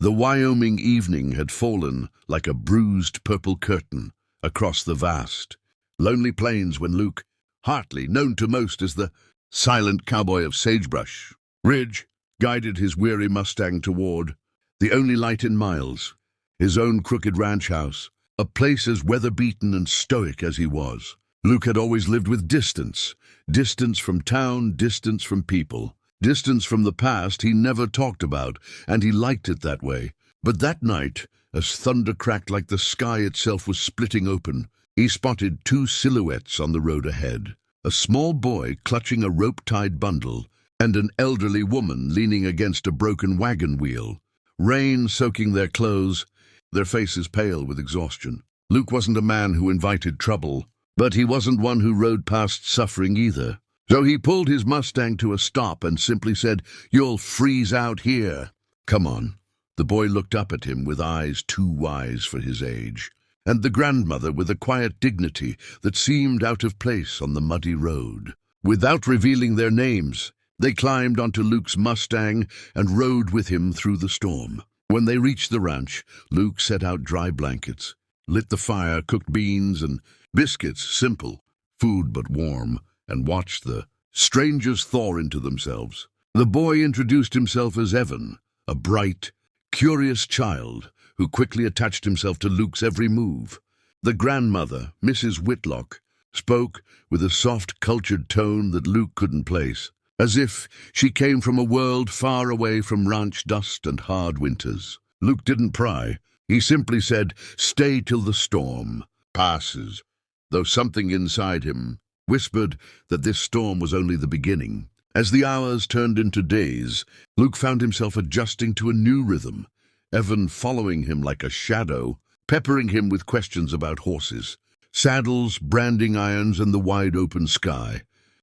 The Wyoming evening had fallen like a bruised purple curtain across the vast, lonely plains when Luke Hartley, known to most as the silent cowboy of sagebrush ridge, guided his weary Mustang toward the only light in miles, his own crooked ranch house, a place as weather-beaten and stoic as he was. Luke had always lived with distance, distance from town, distance from people, distance from the past he never talked about, and he liked it that way. But that night, as thunder cracked like the sky itself was splitting open, he spotted two silhouettes on the road ahead, a small boy clutching a rope-tied bundle, and an elderly woman leaning against a broken wagon wheel, rain soaking their clothes, their faces pale with exhaustion. Luke wasn't a man who invited trouble, but he wasn't one who rode past suffering either. So he pulled his Mustang to a stop and simply said, "You'll freeze out here." "Come on." The boy looked up at him with eyes too wise for his age, and the grandmother with a quiet dignity that seemed out of place on the muddy road. Without revealing their names, they climbed onto Luke's Mustang and rode with him through the storm. When they reached the ranch, Luke set out dry blankets, lit the fire, cooked beans and biscuits, simple food but warm, and watched the strangers thaw into themselves. The boy introduced himself as Evan, a bright, curious child who quickly attached himself to Luke's every move. The grandmother, Mrs. Whitlock, spoke with a soft, cultured tone that Luke couldn't place, as if she came from a world far away from ranch dust and hard winters. Luke didn't pry. He simply said, "Stay till the storm passes," though something inside him whispered that this storm was only the beginning. As the hours turned into days, Luke found himself adjusting to a new rhythm, Evan following him like a shadow, peppering him with questions about horses, saddles, branding irons, and the wide-open sky.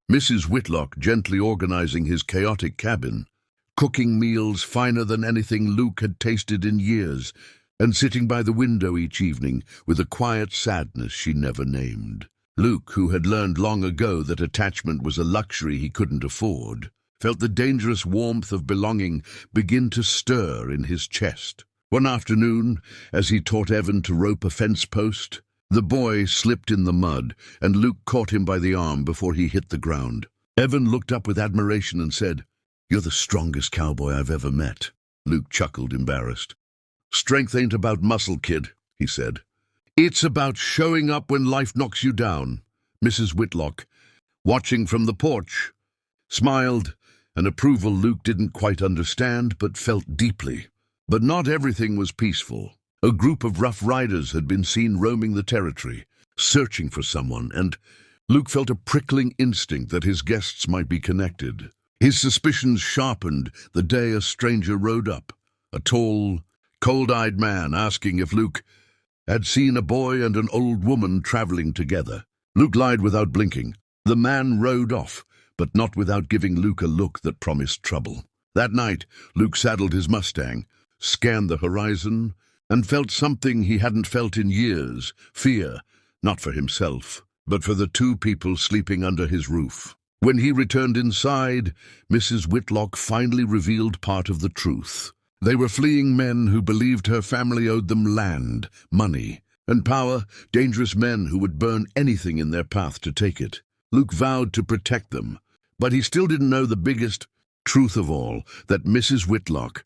Mrs. Whitlock gently organizing his chaotic cabin, cooking meals finer than anything Luke had tasted in years, and sitting by the window each evening with a quiet sadness she never named. Luke, who had learned long ago that attachment was a luxury he couldn't afford, felt the dangerous warmth of belonging begin to stir in his chest. One afternoon, as he taught Evan to rope a fence post, the boy slipped in the mud, and Luke caught him by the arm before he hit the ground. Evan looked up with admiration and said, "You're the strongest cowboy I've ever met." Luke chuckled, embarrassed. "Strength ain't about muscle, kid," he said. "It's about showing up when life knocks you down." Mrs. Whitlock, watching from the porch, smiled, an approval Luke didn't quite understand but felt deeply. But not everything was peaceful. A group of rough riders had been seen roaming the territory, searching for someone, and Luke felt a prickling instinct that his guests might be connected. His suspicions sharpened the day a stranger rode up, a tall, cold-eyed man asking if Luke had seen a boy and an old woman traveling together. Luke lied without blinking. The man rode off, but not without giving Luke a look that promised trouble. That night, Luke saddled his Mustang, scanned the horizon, and felt something he hadn't felt in years, fear, not for himself, but for the two people sleeping under his roof. When he returned inside, Mrs. Whitlock finally revealed part of the truth. They were fleeing men who believed her family owed them land, money, and power, dangerous men who would burn anything in their path to take it. Luke vowed to protect them, but he still didn't know the biggest truth of all, that Mrs. Whitlock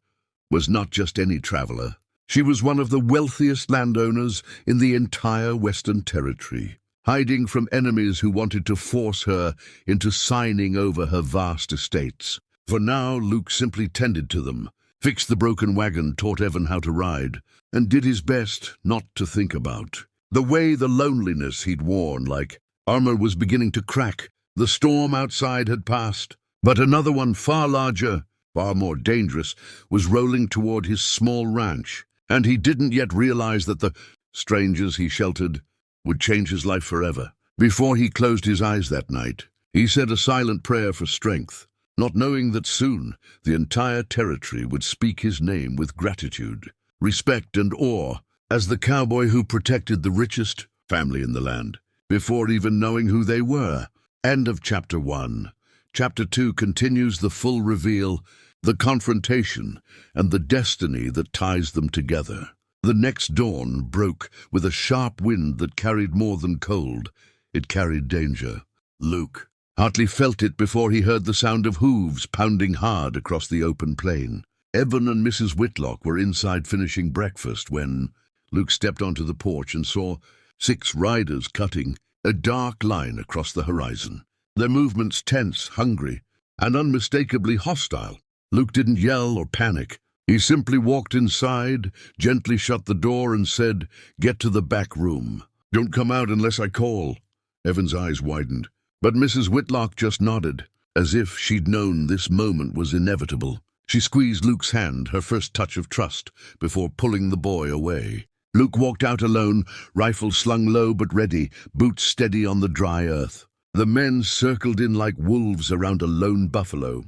was not just any traveler. She was one of the wealthiest landowners in the entire Western Territory, hiding from enemies who wanted to force her into signing over her vast estates. For now, Luke simply tended to them, fixed the broken wagon, taught Evan how to ride, and did his best not to think about the way the loneliness he'd worn like armor was beginning to crack. The storm outside had passed, but another one far larger, far more dangerous, was rolling toward his small ranch, and he didn't yet realize that the strangers he sheltered would change his life forever. Before he closed his eyes that night, he said a silent prayer for strength, not knowing that soon the entire territory would speak his name with gratitude, respect, and awe, as the cowboy who protected the richest family in the land, before even knowing who they were. End of Chapter 1. Chapter 2 continues the full reveal, the confrontation, and the destiny that ties them together. The next dawn broke with a sharp wind that carried more than cold. It carried danger. Luke Hartley felt it before he heard the sound of hooves pounding hard across the open plain. Evan and Mrs. Whitlock were inside finishing breakfast when Luke stepped onto the porch and saw 6 riders cutting a dark line across the horizon. Their movements tense, hungry, and unmistakably hostile. Luke didn't yell or panic. He simply walked inside, gently shut the door, and said, "Get to the back room. Don't come out unless I call." Evan's eyes widened, but Mrs. Whitlock just nodded, as if she'd known this moment was inevitable. She squeezed Luke's hand, her first touch of trust, before pulling the boy away. Luke walked out alone, rifle slung low but ready, boots steady on the dry earth. The men circled in like wolves around a lone buffalo.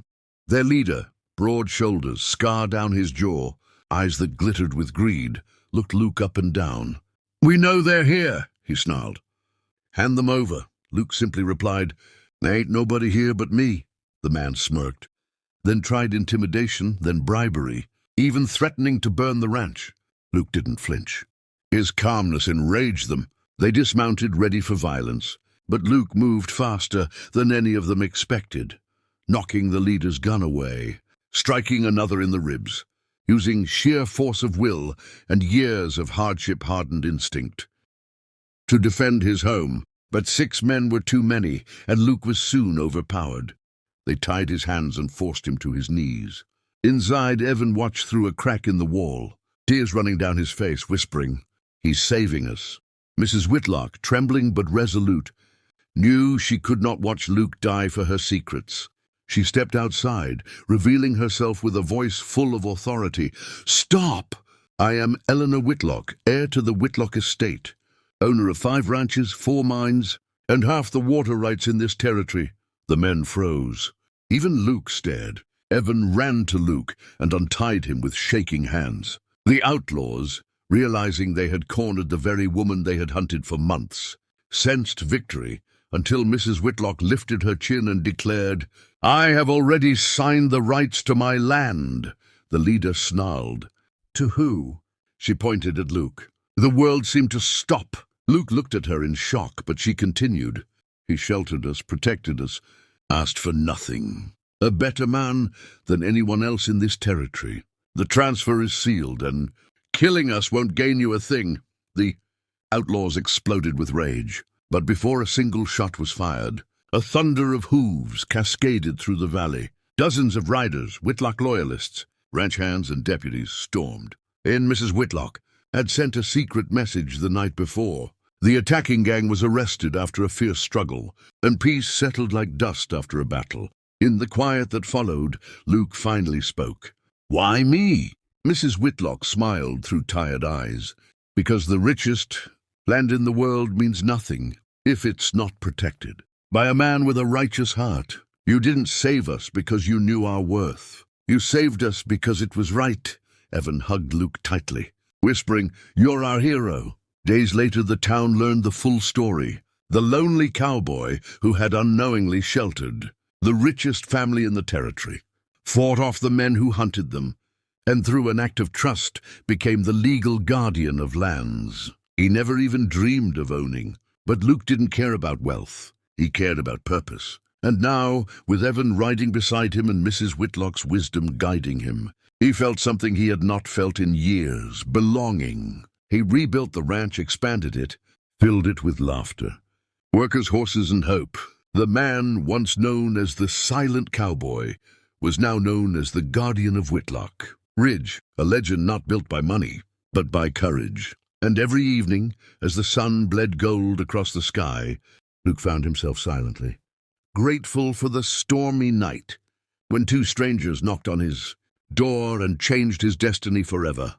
Their leader, broad shoulders, scar down his jaw, eyes that glittered with greed, looked Luke up and down. "We know they're here," he snarled. "Hand them over." Luke simply replied, "There ain't nobody here but me." The man smirked, then tried intimidation, then bribery, even threatening to burn the ranch. Luke didn't flinch. His calmness enraged them. They dismounted, ready for violence, but Luke moved faster than any of them expected, knocking the leader's gun away, striking another in the ribs, using sheer force of will and years of hardship-hardened instinct to defend his home. But 6 men were too many, and Luke was soon overpowered. They tied his hands and forced him to his knees. Inside, Evan watched through a crack in the wall, tears running down his face, whispering, "He's saving us." Mrs. Whitlock, trembling but resolute, knew she could not watch Luke die for her secrets. She stepped outside, revealing herself with a voice full of authority. "Stop! I am Eleanor Whitlock, heir to the Whitlock estate, owner of 5 ranches, 4 mines, and half the water rights in this territory." The men froze. Even Luke stared. Evan ran to Luke and untied him with shaking hands. The outlaws, realizing they had cornered the very woman they had hunted for months, sensed victory until Mrs. Whitlock lifted her chin and declared, "I have already signed the rights to my land." The leader snarled. "To who?" She pointed at Luke. The world seemed to stop. Luke looked at her in shock, but she continued. "He sheltered us, protected us, asked for nothing. A better man than anyone else in this territory. The transfer is sealed, and killing us won't gain you a thing." The outlaws exploded with rage, but before a single shot was fired, a thunder of hooves cascaded through the valley. Dozens of riders, Whitlock loyalists, ranch hands and deputies stormed. Mrs. Whitlock had sent a secret message the night before. The attacking gang was arrested after a fierce struggle, and peace settled like dust after a battle. In the quiet that followed, Luke finally spoke. "Why me?" Mrs. Whitlock smiled through tired eyes. "Because the richest land in the world means nothing if it's not protected by a man with a righteous heart. You didn't save us because you knew our worth. You saved us because it was right." Evan hugged Luke tightly, whispering, "You're our hero." Days later, the town learned the full story. The lonely cowboy who had unknowingly sheltered the richest family in the territory, fought off the men who hunted them, and through an act of trust became the legal guardian of lands he never even dreamed of owning. But Luke didn't care about wealth. He cared about purpose. And now, with Evan riding beside him and Mrs. Whitlock's wisdom guiding him, he felt something he had not felt in years: belonging. He rebuilt the ranch, expanded it, filled it with laughter, workers, horses, and hope. The man, once known as the silent cowboy, was now known as the guardian of Whitlock Ridge, a legend not built by money, but by courage. And every evening, as the sun bled gold across the sky, Luke found himself silently grateful for the stormy night when 2 strangers knocked on his door and changed his destiny forever.